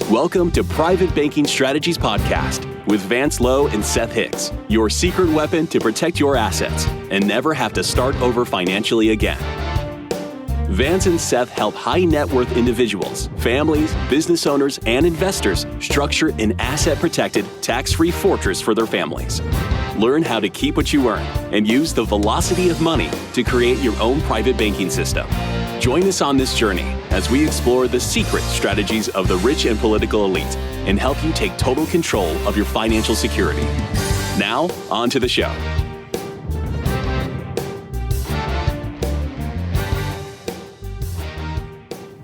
Welcome to Private Banking Strategies Podcast with Vance Lowe and Seth Hicks, your secret weapon to protect your assets and never have to start over financially again. Vance and Seth help high net worth individuals, families, business owners, and investors structure an asset-protected, tax-free fortress for their families. Learn how to keep what you earn and use the velocity of money to create your own private banking system. Join us on this journey as we explore the secret strategies of the rich and political elite and help you take total control of your financial security. Now, on to the show.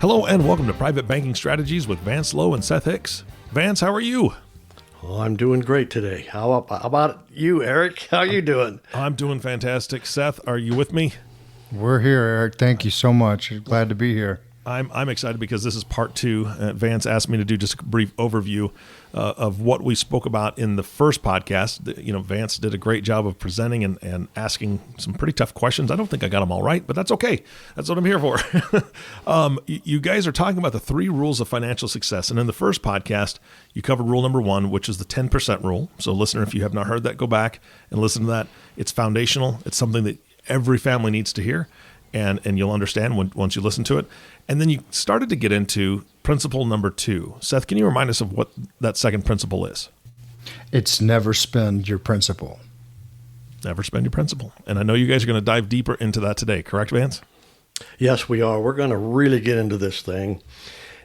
Hello and welcome to Private Banking Strategies with Vance Lowe and Seth Hicks. Vance, how are you? Oh, I'm doing great today. How about you, Eric? How are you doing? I'm doing fantastic. Seth, are you with me? We're here, Eric. Thank you so much. Glad to be here. I'm excited because this is part two. Vance asked me to do just a brief overview of what we spoke about in the first podcast. Vance did a great job of presenting and asking some pretty tough questions. I don't think I got them all right, but that's okay. That's what I'm here for. You guys are talking about the 3 rules of financial success. And in the first podcast, you covered rule number 1, which is the 10% rule. So listener, if you have not heard that, go back and listen to that. It's foundational. It's something that every family needs to hear. And you'll understand once you listen to it. And then you started to get into principle number 2. Seth, can you remind us of what that second principle is? It's never spend your principal. Never spend your principal. And I know you guys are going to dive deeper into that today. Correct, Vance? Yes, we are. We're going to really get into this thing.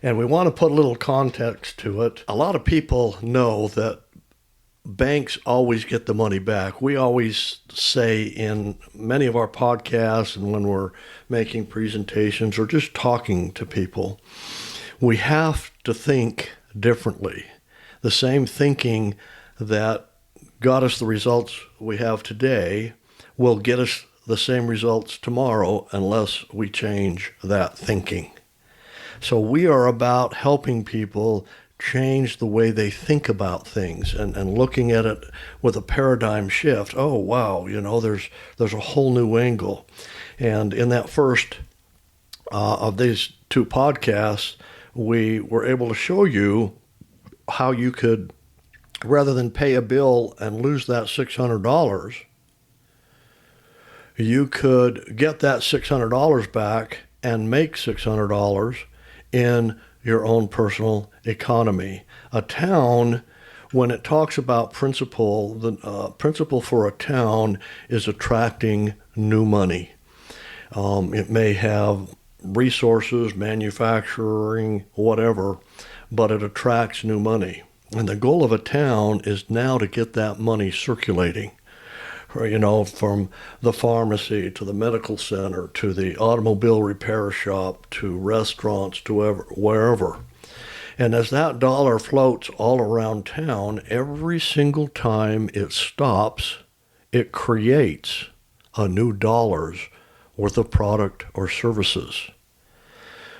And we want to put a little context to it. A lot of people know that banks always get the money back. We always say in many of our podcasts and when we're making presentations or just talking to people, we have to think differently. The same thinking that got us the results we have today will get us the same results tomorrow unless we change that thinking. So we are about helping people change the way they think about things and looking at it with a paradigm shift. Oh, wow, there's a whole new angle. And in that first of these 2 podcasts, we were able to show you how you could, rather than pay a bill and lose that $600, you could get that $600 back and make $600 in your own personal economy. A town, when it talks about principle, the principle for a town is attracting new money. It may have resources, manufacturing, whatever, but it attracts new money. And the goal of a town is now to get that money circulating. From the pharmacy to the medical center to the automobile repair shop to restaurants to wherever. And as that dollar floats all around town, every single time it stops, it creates a new dollar's worth of product or services.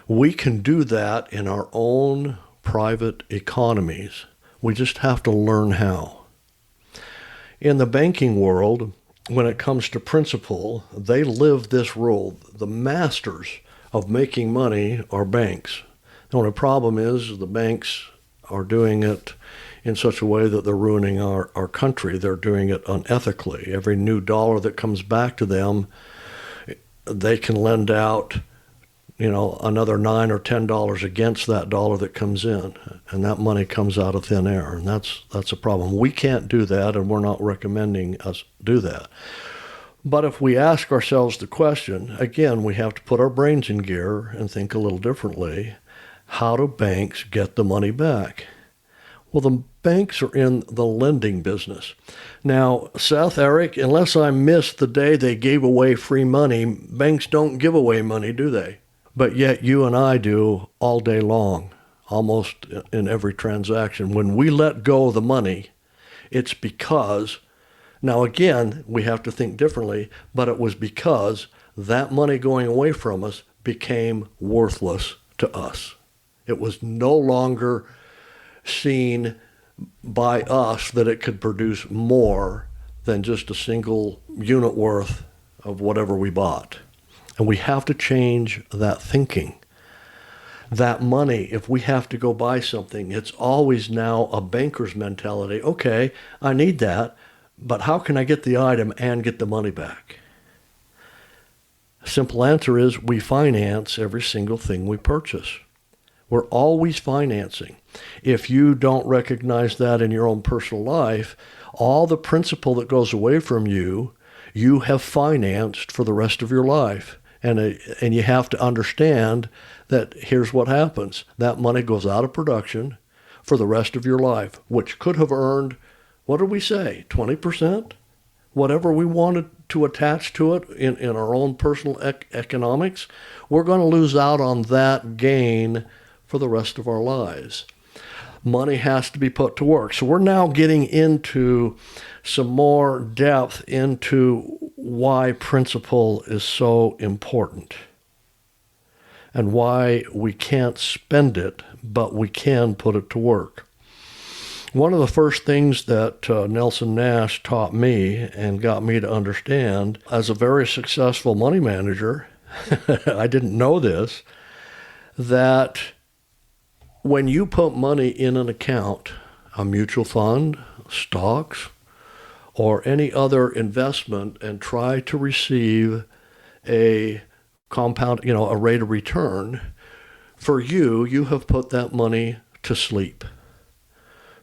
We can do that in our own private economies. We just have to learn how. In the banking world, when it comes to principle, they live this rule. The masters of making money are banks. The only problem is the banks are doing it in such a way that they're ruining our country. They're doing it unethically. Every new dollar that comes back to them, they can lend out another $9 or $10 against that dollar that comes in, and that money comes out of thin air, and that's a problem. We can't do that, and we're not recommending us do that. But if we ask ourselves the question, again, we have to put our brains in gear and think a little differently. How do banks get the money back? Well, the banks are in the lending business. Now, Seth, Eric, unless I missed the day they gave away free money, banks don't give away money, do they? But yet you and I do all day long, almost in every transaction. When we let go of the money, it's because, now again, we have to think differently, but it was because that money going away from us became worthless to us. It was no longer seen by us that it could produce more than just a single unit worth of whatever we bought. And we have to change that thinking. That money, if we have to go buy something, it's always now a banker's mentality. Okay, I need that, but how can I get the item and get the money back? Simple answer is we finance every single thing we purchase. We're always financing. If you don't recognize that in your own personal life, all the principal that goes away from you, you have financed for the rest of your life. And you have to understand that here's what happens. That money goes out of production for the rest of your life, which could have earned, what did we say, 20%? Whatever we wanted to attach to it in our own personal economics, we're going to lose out on that gain for the rest of our lives. Money has to be put to work. So we're now getting into some more depth into why principle is so important and why we can't spend it, but we can put it to work. One of the first things that Nelson Nash taught me and got me to understand as a very successful money manager, I didn't know this, that when you put money in an account, a mutual fund, stocks, or any other investment and try to receive a compound, a rate of return, for you have put that money to sleep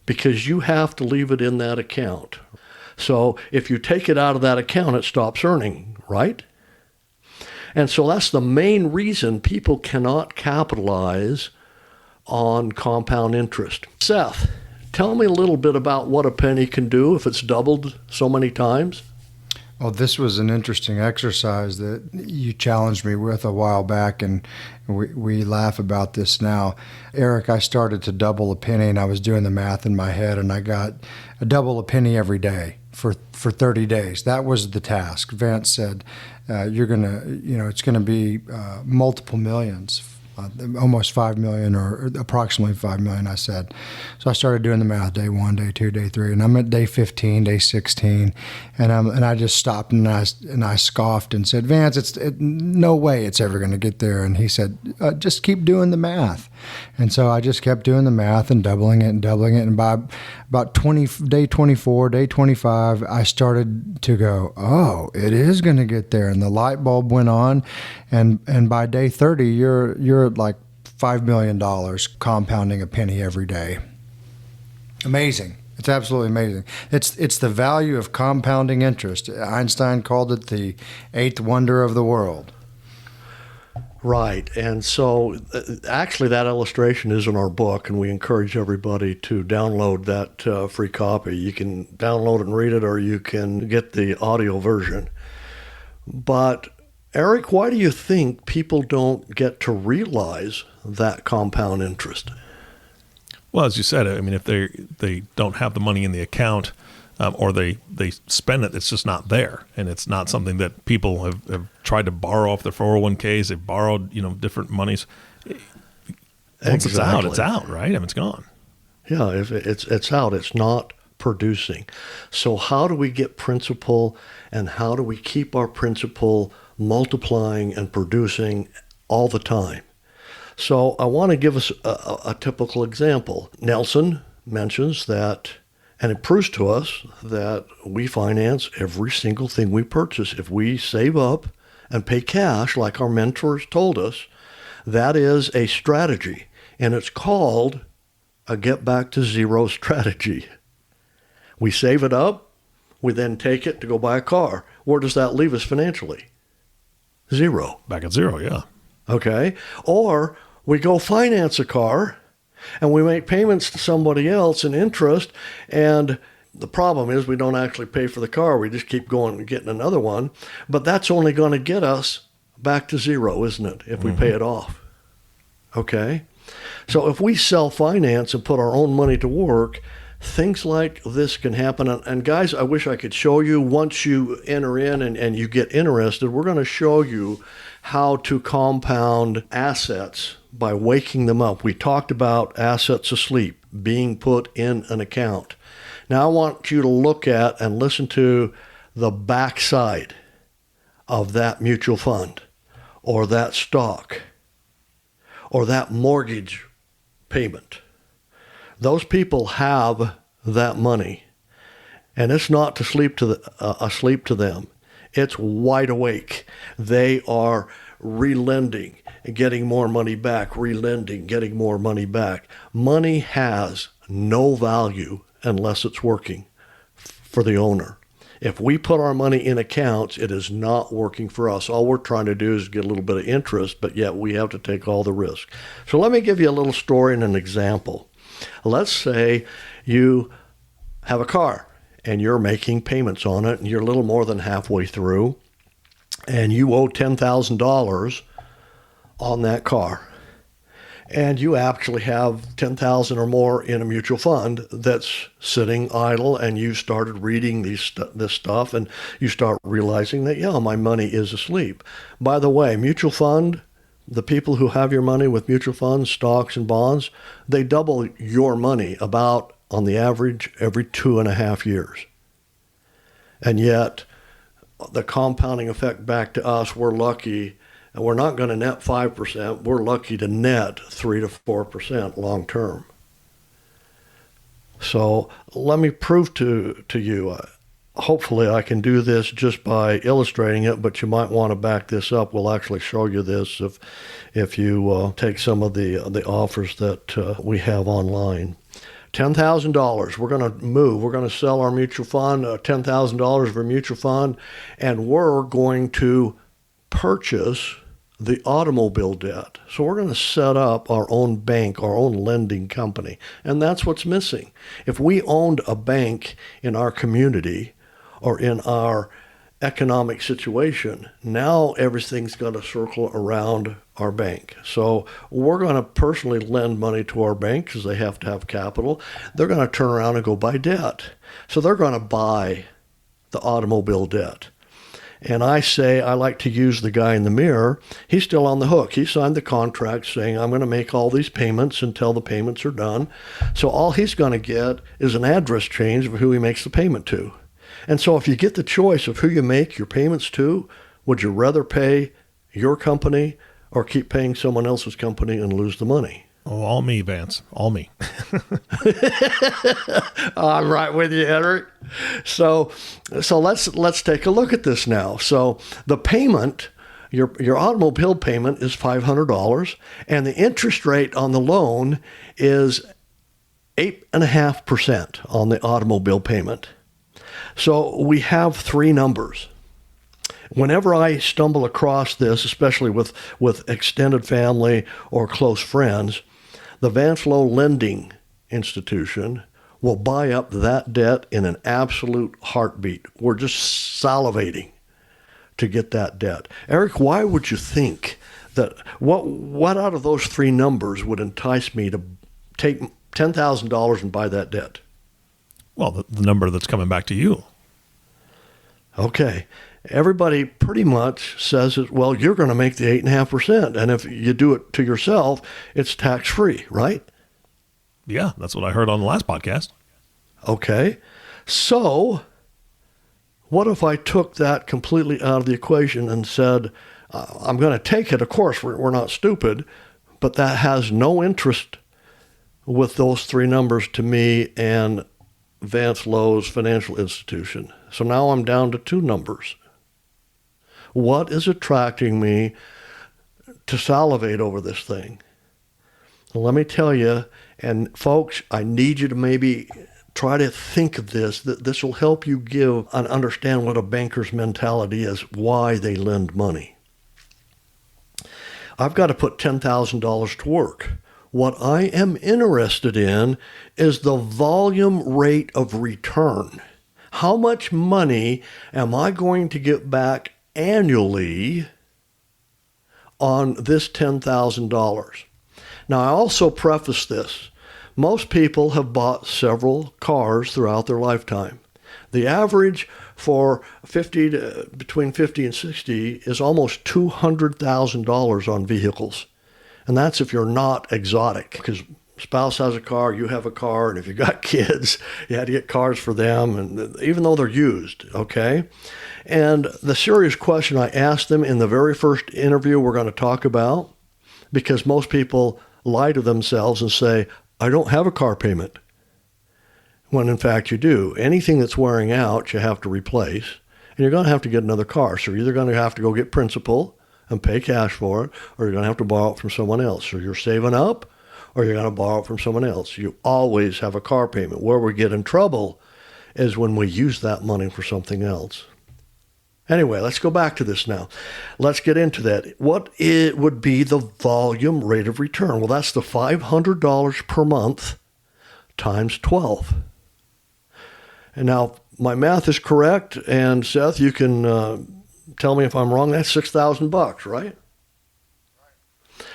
because you have to leave it in that account. So if you take it out of that account, it stops earning, right? And so that's the main reason people cannot capitalize on compound interest. Seth, tell me a little bit about what a penny can do if it's doubled so many times. Well, this was an interesting exercise that you challenged me with a while back, and we laugh about this now. Eric, I started to double a penny, and I was doing the math in my head, and I got a double a penny every day for 30 days. That was the task. Vance said, you're going to, it's going to be multiple millions. Almost 5 million or approximately 5 million, I said. So I started doing the math, day 1, day 2, day 3, and I'm at day 15, day 16, and I just stopped and I scoffed and said, Vance, no way it's ever going to get there. And he said, just keep doing the math. And so I just kept doing the math and doubling it. And by about day 24, day 25, I started to go, oh, it is going to get there. And the light bulb went on. And by day 30, you're at like $5 million compounding a penny every day. Amazing. It's absolutely amazing. It's the value of compounding interest. Einstein called it the eighth wonder of the world. Right. And so actually that illustration is in our book, and we encourage everybody to download that free copy. You can download it and read it, or you can get the audio version. But Eric, why do you think people don't get to realize that compound interest? Well, as you said, I mean, if they don't have the money in the account, or they spend it, it's just not there. And it's not something that people have tried to borrow off their 401ks. They've borrowed, different monies. Once it's out, right? I mean, it's gone. Yeah, if it's out, it's not producing. So how do we get principal, and how do we keep our principal multiplying and producing all the time? So I want to give us a typical example. Nelson mentions that, and it proves to us that we finance every single thing we purchase. If we save up and pay cash, like our mentors told us, that is a strategy. And it's called a get back to zero strategy. We save it up, we then take it to go buy a car. Where does that leave us financially? Zero. Back at zero, yeah. Okay. Or we go finance a car, and we make payments to somebody else in interest, and the problem is we don't actually pay for the car. We just keep going and getting another one. But that's only going to get us back to zero, isn't it, if we pay it off? Okay? So if we self-finance and put our own money to work, things like this can happen. And guys, I wish I could show you. Once you enter in and you get interested, we're going to show you how to compound assets by waking them up. We talked about assets asleep being put in an account. Now I want you to look at and listen to the backside of that mutual fund or that stock or that mortgage payment. Those people have that money, and it's not asleep to them. It's wide awake. They are relending and getting more money back, relending, getting more money back. Money has no value unless it's working for the owner. If we put our money in accounts, it is not working for us. All we're trying to do is get a little bit of interest, but yet we have to take all the risk. So let me give you a little story and an example. Let's say you have a car and you're making payments on it, and you're a little more than halfway through, and you owe $10,000 on that car. And you actually have $10,000 or more in a mutual fund that's sitting idle, and you started reading this stuff, and you start realizing that, yeah, my money is asleep. By the way, mutual fund, the people who have your money with mutual funds, stocks and bonds, they double your money about, on the average, every 2.5 years. And yet, the compounding effect back to us, we're lucky. And we're not going to net 5%. We're lucky to net 3 to 4% long term. So let me prove to you. Hopefully I can do this just by illustrating it, but you might want to back this up. We'll actually show you this if you take some of the offers that we have online. $10,000. We're going to move. We're going to sell our mutual fund, $10,000 of our mutual fund, and we're going to purchase the automobile debt. So we're going to set up our own bank, our own lending company. And that's what's missing. If we owned a bank in our community or in our economic situation, now everything's going to circle around our bank. So we're going to personally lend money to our bank because they have to have capital. They're going to turn around and go buy debt. So they're going to buy the automobile debt. And I like to use the guy in the mirror. He's still on the hook. He signed the contract saying, I'm going to make all these payments until the payments are done. So all he's going to get is an address change of who he makes the payment to. And so if you get the choice of who you make your payments to, would you rather pay your company or keep paying someone else's company and lose the money? Oh, all me, Vance. All me. I'm right with you, Eric. So let's take a look at this now. So the payment, your automobile payment is $500, and the interest rate on the loan is 8.5% on the automobile payment. So we have three numbers. Whenever I stumble across this, especially with extended family or close friends, the Vance Lowe Lending Institution will buy up that debt in an absolute heartbeat. We're just salivating to get that debt. Eric, why would you think that, what out of those three numbers would entice me to take $10,000 and buy that debt? Well, the number that's coming back to you. Okay. Everybody pretty much says that, well, you're going to make the 8.5%. And if you do it to yourself, it's tax-free, right? Yeah, that's what I heard on the last podcast. Okay. So what if I took that completely out of the equation and said, I'm going to take it. Of course, we're not stupid, but that has no interest with those three numbers to me and Vance Lowe's financial institution. So now I'm down to two numbers. What is attracting me to salivate over this thing? Well, let me tell you, and folks, I need you to maybe try to think of this. That this will help you give and understand what a banker's mentality is, why they lend money. I've got to put $10,000 to work. What I am interested in is the volume rate of return. How much money am I going to get back annually on this $10,000? Now, I also preface this. Most people have bought several cars throughout their lifetime. The average for between 50 and 60 is almost $200,000 on vehicles. And that's if you're not exotic, because spouse has a car, you have a car, and if you got kids, you had to get cars for them, and even though they're used, okay? And the serious question I asked them in the very first interview we're going to talk about, because most people lie to themselves and say, I don't have a car payment, when in fact you do. Anything that's wearing out, you have to replace, and you're going to have to get another car. So you're either going to have to go get principal and pay cash for it, or you're going to have to borrow it from someone else. So you're saving up, or you're going to borrow it from someone else. You always have a car payment. Where we get in trouble is when we use that money for something else. Anyway, let's go back to this now. Let's get into that. What it would be the volume rate of return? Well, that's the $500 per month times 12. And now my math is correct, and Seth, you can tell me if I'm wrong. That's $6,000, right?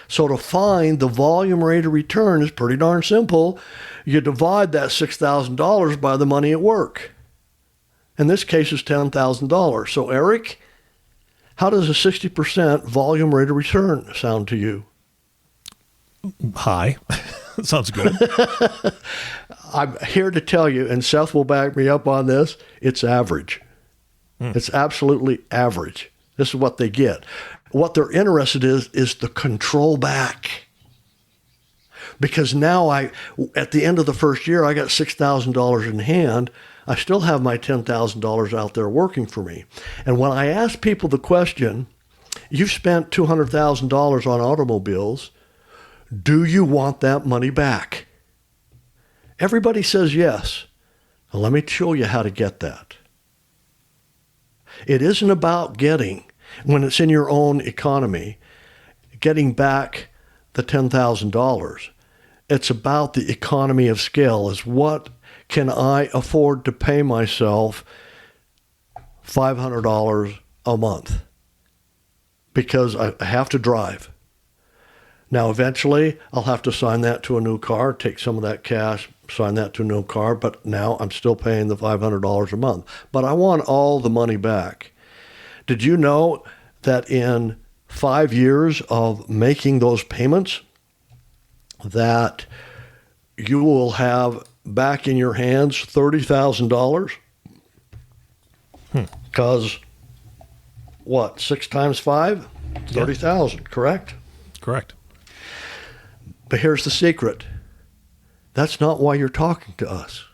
So to find the volume rate of return is pretty darn simple. You divide that $6,000 by the money at work. In this case, it's $10,000. So, Eric, how does a 60% volume rate of return sound to you? High. Sounds good. I'm here to tell you, and Seth will back me up on this, it's average. It's absolutely average. This is what they get. What they're interested in is the control back. Because now at the end of the first year, I got $6,000 in hand. I still have my $10,000 out there working for me. And when I ask people the question, you've spent $200,000 on automobiles, do you want that money back? Everybody says yes. Now, let me show you how to get that. It isn't about getting, when it's in your own economy, getting back the $10,000. It's about the economy of scale. Is what can I afford to pay myself $500 a month? Because I have to drive. Now, eventually, I'll have to sign that to a new car, take some of that cash, sign that to a new car, but now I'm still paying the $500 a month. But I want all the money back. Did you know that in 5 years of making those payments, that you will have back in your hands $30,000? Because what, 6 times 5? 30,000, correct? Correct. But here's the secret. That's not why you're talking to us.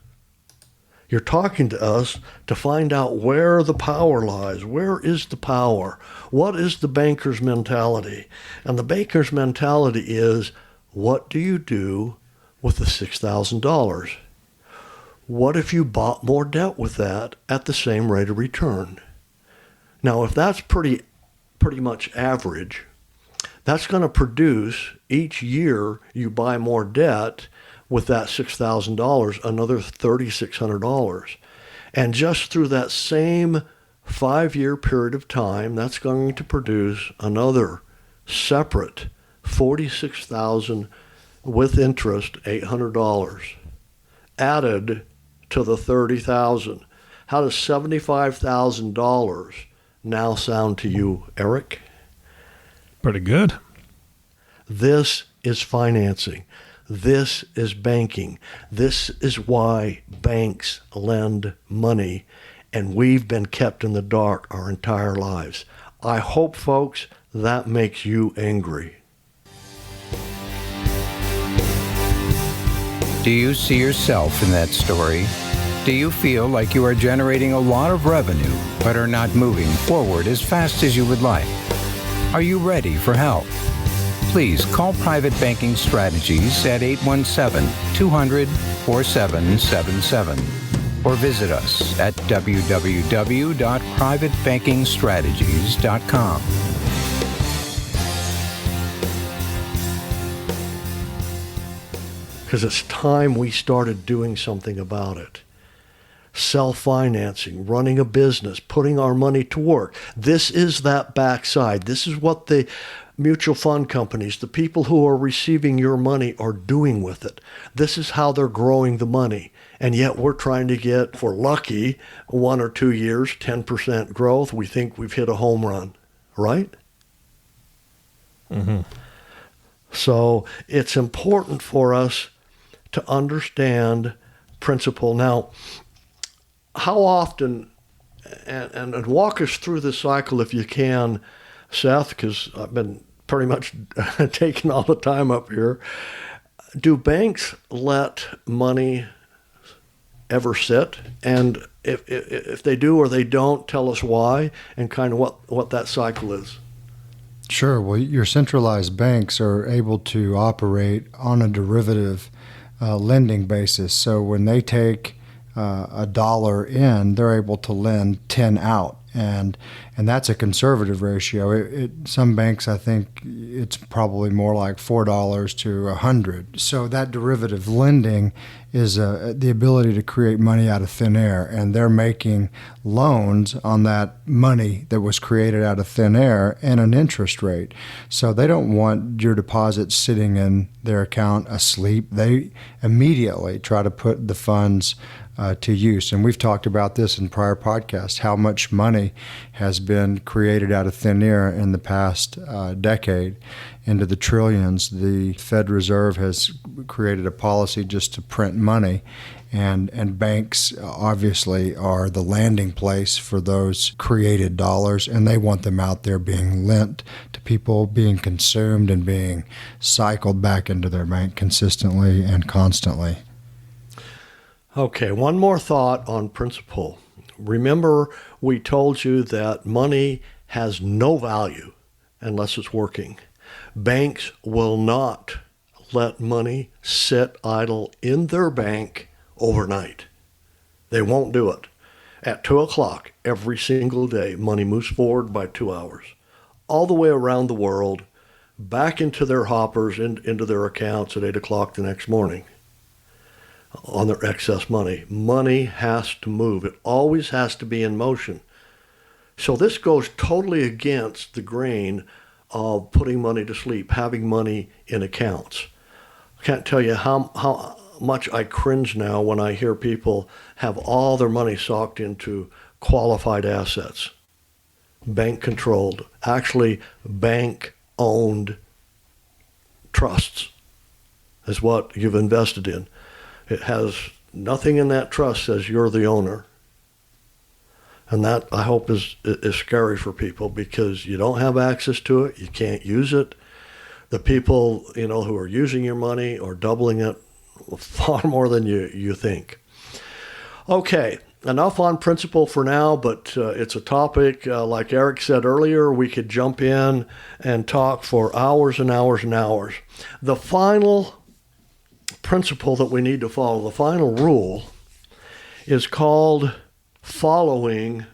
You're talking to us to find out where the power lies. Where is the power? What is the banker's mentality? And the banker's mentality is, what do you do with the $6,000? What if you bought more debt with that at the same rate of return? Now, if that's pretty much average, that's going to produce each year you buy more debt with that $6,000, another $3,600. And just through that same 5-year period of time, that's going to produce another separate $46,000 with interest, $800 added to the $30,000. How does $75,000 now sound to you, Eric? Pretty good. This is financing. This is banking. This is why banks lend money, and we've been kept in the dark our entire lives. I hope, folks, that makes you angry. Do you see yourself in that story? Do you feel like you are generating a lot of revenue but are not moving forward as fast as you would like? Are you ready for help? Please call Private Banking Strategies at 817-200-4777 or visit us at www.privatebankingstrategies.com. Because it's time we started doing something about it. Self-financing, running a business, putting our money to work. This is that backside. This is what the mutual fund companies, the people who are receiving your money, are doing with it. This is how they're growing the money. And yet we're trying to get, if we're lucky, 1 or 2 years, 10% growth. We think we've hit a home run, right? Mm-hmm. So it's important for us to understand principle. Now, how often, and walk us through this cycle if you can, Seth, because I've been pretty much taking all the time up here. Do banks let money ever sit? And if they do or they don't, tell us why and kind of what that cycle is. Sure. Well, your centralized banks are able to operate on a derivative lending basis. So when they take $1 in, they're able to lend 10 out. And that's a conservative ratio. Some banks, I think it's probably more like $4 to 100. So that derivative lending is the ability to create money out of thin air, and they're making loans on that money that was created out of thin air and an interest rate. So they don't want your deposits sitting in their account asleep. They immediately try to put the funds to use. And we've talked about this in prior podcasts, how much money has been created out of thin air in the past decade into the trillions. The Fed Reserve has created a policy just to print money, and banks obviously are the landing place for those created dollars, and they want them out there being lent to people, being consumed and being cycled back into their bank consistently and constantly. Okay, one more thought on principle. Remember, we told you that money has no value unless it's working. Banks will not let money sit idle in their bank overnight. They won't do it. At 2 o'clock every single day, money moves forward by 2 hours, all the way around the world, back into their hoppers, into their accounts at 8 o'clock the next morning. On their excess money. Money has to move. It always has to be in motion. So this goes totally against the grain of putting money to sleep, having money in accounts. I can't tell you how much I cringe now when I hear people have all their money socked into qualified assets, bank controlled, actually bank owned trusts is what you've invested in. It has nothing in that trust says you're the owner. And that, I hope, is scary for people because you don't have access to it. You can't use it. The people, who are using your money are doubling it far more than you think. Okay, enough on principle for now, but it's a topic, like Eric said earlier, we could jump in and talk for hours and hours and hours. The final principle that we need to follow, the final rule, is called following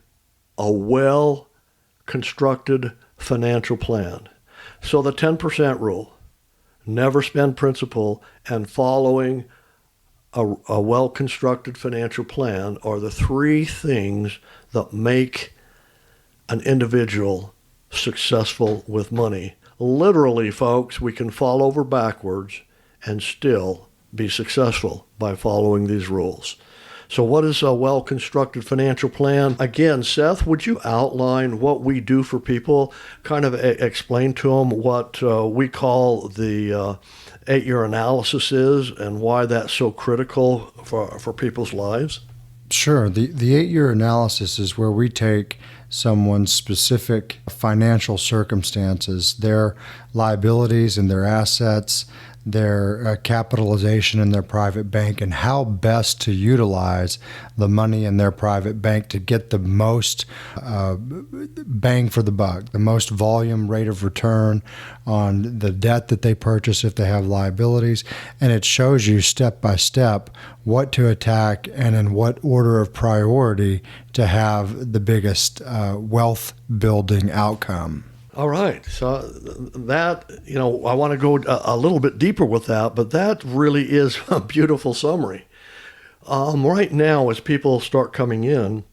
a well-constructed financial plan. So the 10% rule, never spend principal, and following a well-constructed financial plan are the three things that make an individual successful with money. Literally, folks, we can fall over backwards and still be successful by following these rules. So what is a well-constructed financial plan? Again, Seth, would you outline what we do for people, kind of explain to them what we call the 8-year analysis is and why that's so critical for people's lives? Sure. The 8-year analysis is where we take someone's specific financial circumstances, their liabilities and their assets, their capitalization in their private bank, and how best to utilize the money in their private bank to get the most bang for the buck, the most volume rate of return on the debt that they purchase if they have liabilities. And it shows you step by step what to attack and in what order of priority to have the biggest wealth building outcome. All right. So that, I want to go a little bit deeper with that, but that really is a beautiful summary. Right now, as people start coming in,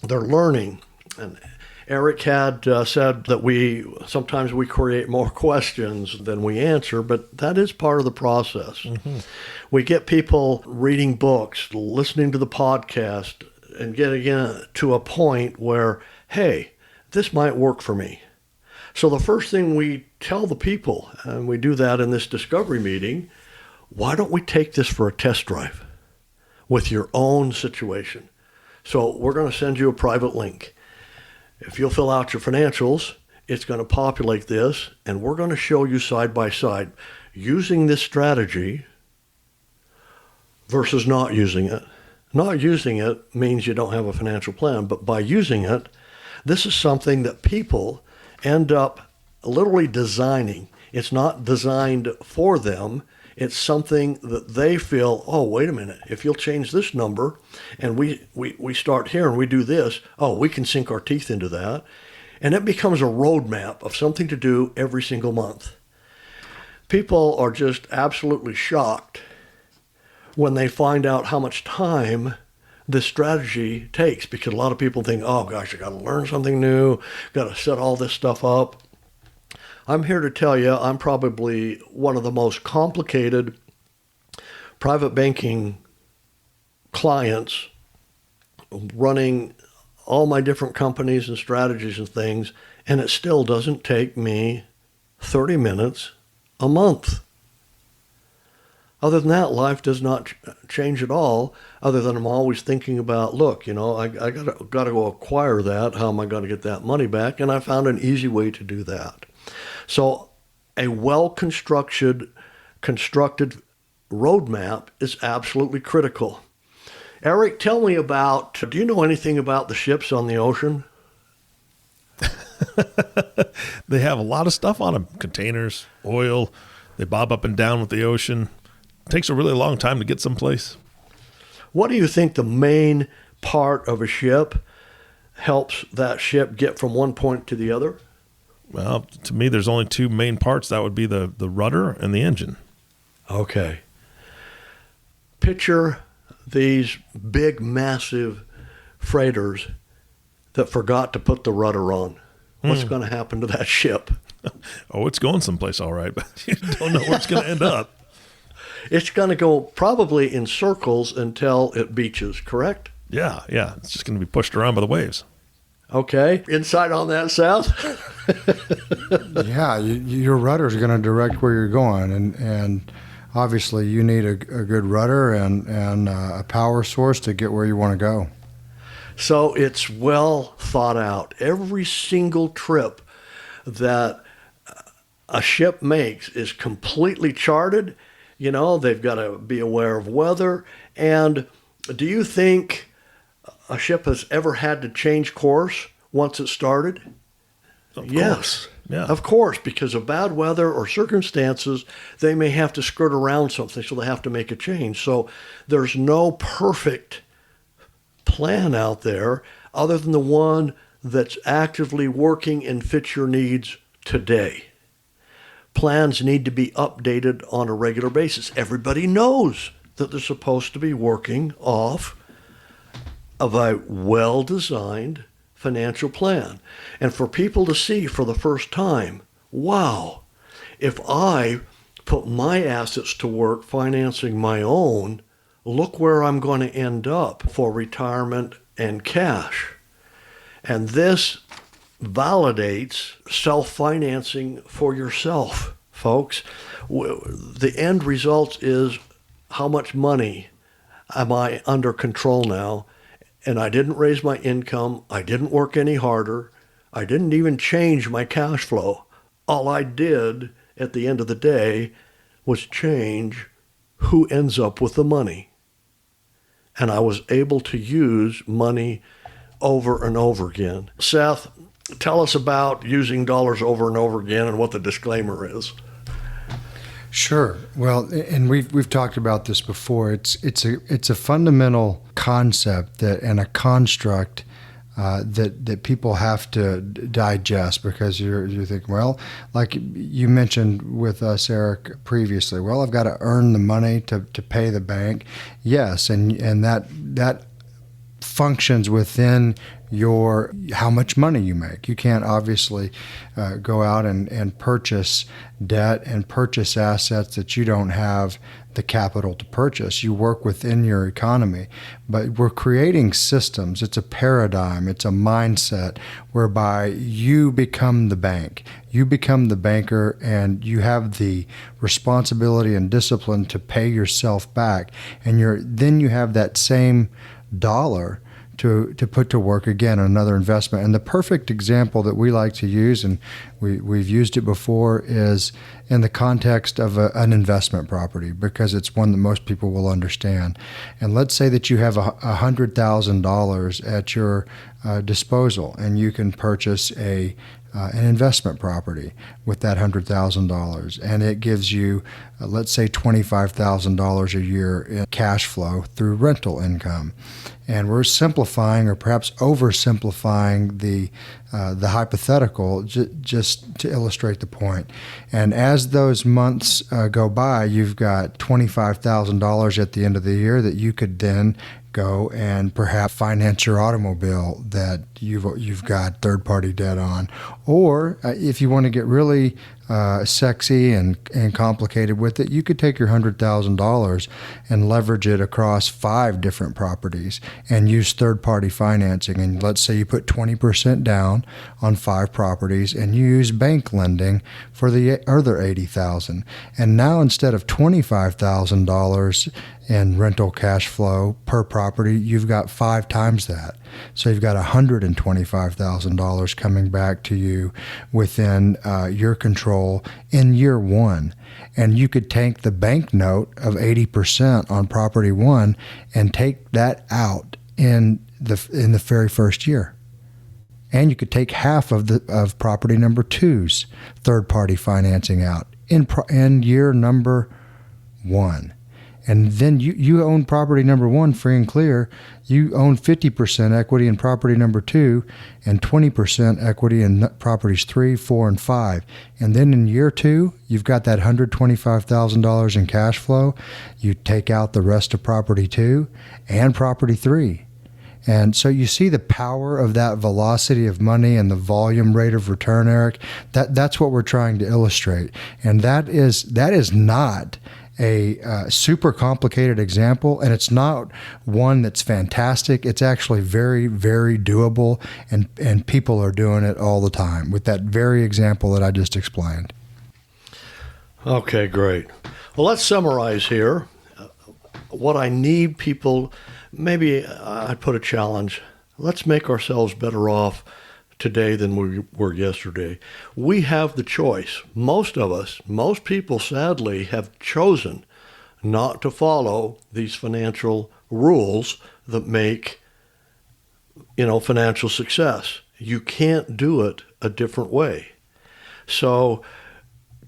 they're learning. And Eric had said that sometimes we create more questions than we answer, but that is part of the process. Mm-hmm. We get people reading books, listening to the podcast, and getting to a point where, hey, this might work for me. So the first thing we tell the people, and we do that in this discovery meeting, why don't we take this for a test drive with your own situation? So we're going to send you a private link. If you'll fill out your financials it's going to populate this, and we're going to show you side by side using this strategy versus not using it. Not using it means you don't have a financial plan, but by using it, this is something that people end up literally designing. It's not designed for them. It's something that they feel, oh, wait a minute, if you'll change this number and we start here and we do this, oh, we can sink our teeth into that. And it becomes a roadmap of something to do every single month. People are just absolutely shocked when they find out how much time this strategy takes, because a lot of people think, oh gosh, I got to learn something new, got to set all this stuff up. I'm here to tell you, I'm probably one of the most complicated private banking clients, running all my different companies and strategies and things, and it still doesn't take me 30 minutes a month. Other than that, life does not change at all, other than I'm always thinking about, look, I got to go acquire that. How am I going to get that money back? And I found an easy way to do that. So a well-constructed roadmap is absolutely critical. Eric, tell me about, do you know anything about the ships on the ocean? They have a lot of stuff on them. Containers, oil. They bob up and down with the ocean. It takes a really long time to get someplace. What do you think the main part of a ship helps that ship get from one point to the other? Well, to me, there's only two main parts. That would be the rudder and the engine. Okay. Picture these big, massive freighters that forgot to put the rudder on. What's going to happen to that ship? Oh, it's going someplace all right, but you don't know where it's going to end up. It's going to go probably in circles until it beaches, correct? Yeah. It's just going to be pushed around by the waves. Okay. Insight on that, Seth? Yeah, your rudder is going to direct where you're going, and obviously you need a good rudder and a power source to get where you want to go. So it's well thought out. Every single trip that a ship makes is completely charted. They've got to be aware of weather. And do you think a ship has ever had to change course once it started? Yes. Yeah. Of course, because of bad weather or circumstances, they may have to skirt around something, so they have to make a change. So there's no perfect plan out there other than the one that's actively working and fits your needs today. Plans need to be updated on a regular basis. Everybody knows that they're supposed to be working off of a well-designed financial plan. And for people to see for the first time, wow, if I put my assets to work financing my own, look where I'm going to end up for retirement and cash. And this validates self-financing for yourself, folks. The end result is how much money am I under control now? And I didn't raise my income. I didn't work any harder. I didn't even change my cash flow. All I did at the end of the day was change who ends up with the money. And I was able to use money over and over again. Seth, tell us about using dollars over and over again and what the disclaimer is. Sure. Well, and we've talked about this before. It's a fundamental concept and a construct that people have to digest, because you think, well, like you mentioned with us, Eric, previously. Well, I've got to earn the money to pay the bank. Yes, and that functions within your how much money you make. You can't obviously go out and purchase debt and purchase assets that you don't have the capital to purchase. You work within your economy, but we're creating systems. It's a paradigm. It's a mindset whereby you become the bank. You become the banker, and you have the responsibility and discipline to pay yourself back. And then you have that same dollar to put to work again another investment. And the perfect example that we like to use, and we've used it before, is in the context of an investment property, because it's one that most people will understand. And let's say that you have $100,000 at your disposal, and you can purchase an investment property with that $100,000, and it gives you, let's say, $25,000 a year in cash flow through rental income. And we're simplifying, or perhaps oversimplifying the hypothetical just to illustrate the point. And as those months go by, you've got $25,000 at the end of the year that you could then go and perhaps finance your automobile that you've got third-party debt on. Or if you want to get really sexy and complicated with it, you could take your $100,000 and leverage it across 5 different properties and use third-party financing. And let's say you put 20% down on 5 properties and you use bank lending for the other $80,000. And now instead of $25,000 in rental cash flow per property, you've got 5 times that. So you've got $125,000 coming back to you within your control in year 1. And you could take the bank note of 80% on property 1 and take that out in the very first year. And you could take half of property number 2's third-party financing out in year number 1. And then you own property number 1 free and clear. You own 50% equity in property number 2 and 20% equity in properties 3, 4, and 5. And then in year 2, you've got that $125,000 in cash flow. You take out the rest of property 2 and property 3. And so you see the power of that velocity of money and the volume rate of return, Eric. That's what we're trying to illustrate. And that is not a super complicated example, and it's not one that's fantastic. It's actually very, very doable, and people are doing it all the time with that very example that I just explained. Okay, great. Well, let's summarize here. What I need people, maybe I'd put a challenge. Let's make ourselves better off today than we were yesterday. We have the choice. Most of us, most people sadly have chosen not to follow these financial rules that make, financial success. You can't do it a different way. So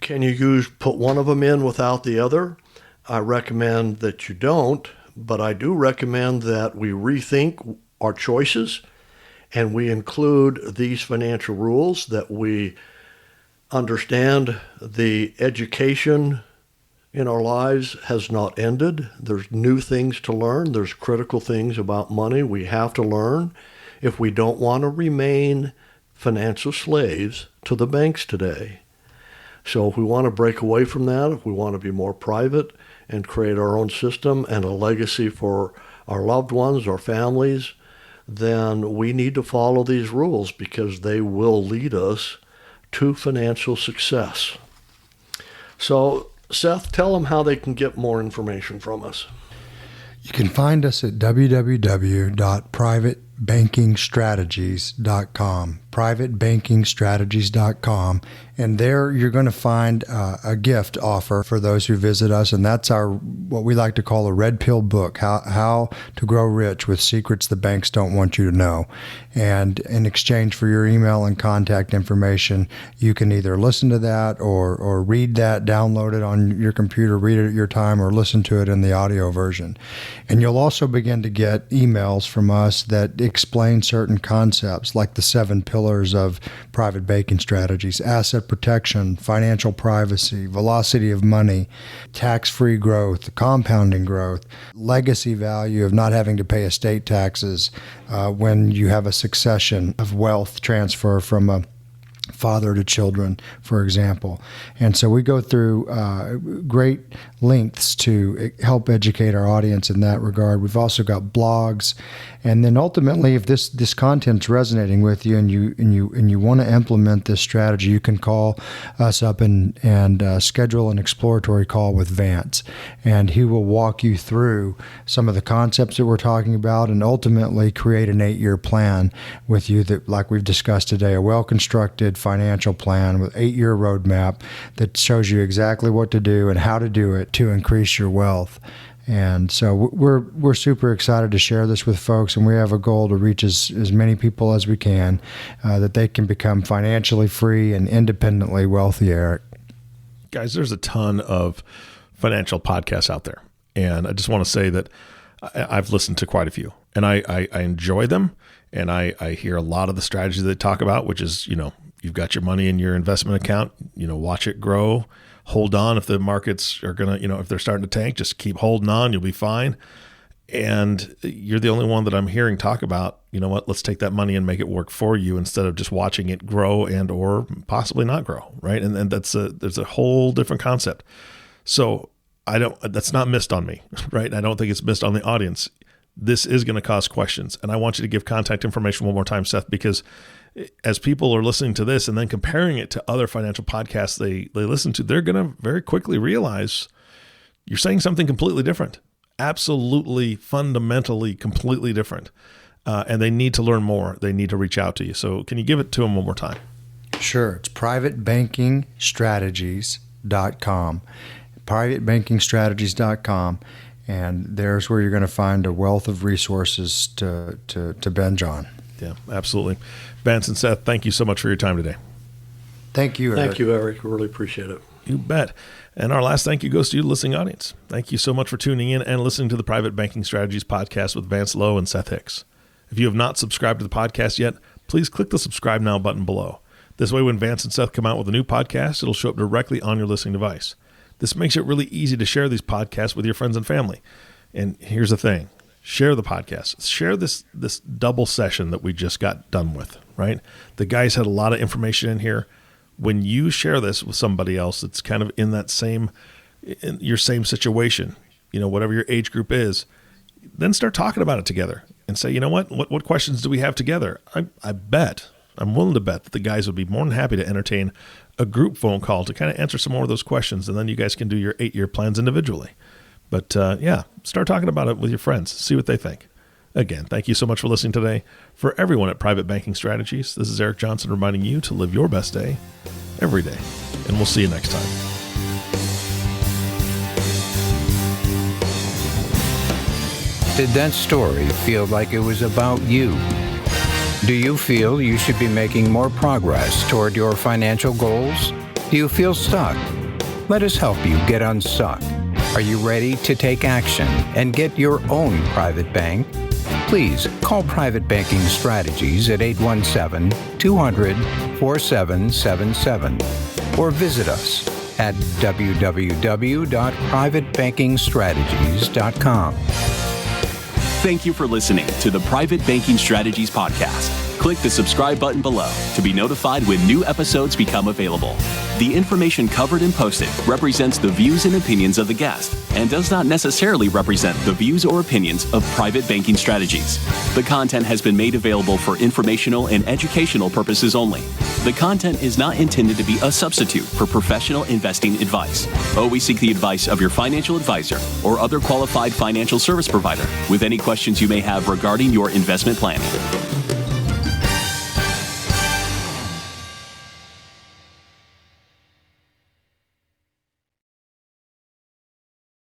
can you put one of them in without the other? I recommend that you don't, but I do recommend that we rethink our choices and we include these financial rules, that we understand the education in our lives has not ended. There's new things to learn. There's critical things about money we have to learn if we don't want to remain financial slaves to the banks today. So if we want to break away from that, if we want to be more private and create our own system and a legacy for our loved ones, our families, then we need to follow these rules because they will lead us to financial success. So, Seth, tell them how they can get more information from us. You can find us at www.privatebankingstrategies.com, privatebankingstrategies.com. And there you're going to find a gift offer for those who visit us, and that's our what we like to call a red pill book, how to grow rich with secrets the banks don't want you to know. And in exchange for your email and contact information, you can either listen to that or read that, download it on your computer, read it at your time, or listen to it in the audio version. And you'll also begin to get emails from us that explain certain concepts like the 7 pillars of private banking strategies: asset protection, financial privacy, velocity of money, tax-free growth, compounding growth, legacy value of not having to pay estate taxes when you have a succession of wealth transfer from a father to children, for example. And so we go through great lengths to help educate our audience in that regard. We've also got blogs. And then ultimately, if this content's resonating with you and you want to implement this strategy, you can call us up and schedule an exploratory call with Vance. And he will walk you through some of the concepts that we're talking about and ultimately create an 8-year plan with you that, like we've discussed today, a well-constructed financial plan with 8-year roadmap that shows you exactly what to do and how to do it to increase your wealth. And so we're super excited to share this with folks, and we have a goal to reach as many people as we can, that they can become financially free and independently wealthy, Eric. Guys, there's a ton of financial podcasts out there, and I just want to say that I've listened to quite a few, and I enjoy them, and I hear a lot of the strategies they talk about, which is, you've got your money in your investment account, watch it grow. Hold on if the markets are going to, if they're starting to tank, just keep holding on. You'll be fine. And you're the only one that I'm hearing talk about, let's take that money and make it work for you instead of just watching it grow and or possibly not grow, right? And there's a whole different concept. So that's not missed on me, right? I don't think it's missed on the audience. This is going to cause questions. And I want you to give contact information one more time, Seth, because as people are listening to this and then comparing it to other financial podcasts they listen to, they're going to very quickly realize you're saying something completely different, absolutely, fundamentally, completely different. And they need to learn more. They need to reach out to you. So can you give it to them one more time? Sure. It's privatebankingstrategies.com. privatebankingstrategies.com. And there's where you're going to find a wealth of resources to binge on. Yeah, absolutely. Vance and Seth, thank you so much for your time today. Thank you, Eric. Thank you, Eric. Really appreciate it. You bet. And our last thank you goes to you, the listening audience. Thank you so much for tuning in and listening to the Private Banking Strategies podcast with Vance Lowe and Seth Hicks. If you have not subscribed to the podcast yet, please click the subscribe now button below. This way, when Vance and Seth come out with a new podcast, it'll show up directly on your listening device. This makes it really easy to share these podcasts with your friends and family. And here's the thing. Share the podcast. Share this double session that we just got done with, right? The guys had a lot of information in here. When you share this with somebody else that's kind of in your same situation, whatever your age group is, then start talking about it together and say, what questions do we have together? I'm willing to bet that the guys would be more than happy to entertain a group phone call to kind of answer some more of those questions, and then you guys can do your 8-year plans individually. But start talking about it with your friends. See what they think. Again, thank you so much for listening today. For everyone at Private Banking Strategies, this is Eric Johnson reminding you to live your best day every day. And we'll see you next time. Did that story feel like it was about you? Do you feel you should be making more progress toward your financial goals? Do you feel stuck? Let us help you get unstuck. Are you ready to take action and get your own private bank? Please call Private Banking Strategies at 817-200-4777 or visit us at www.privatebankingstrategies.com. Thank you for listening to the Private Banking Strategies podcast. Click the subscribe button below to be notified when new episodes become available. The information covered and posted represents the views and opinions of the guest and does not necessarily represent the views or opinions of Private Banking Strategies. The content has been made available for informational and educational purposes only. The content is not intended to be a substitute for professional investing advice. Always seek the advice of your financial advisor or other qualified financial service provider with any questions you may have regarding your investment planning.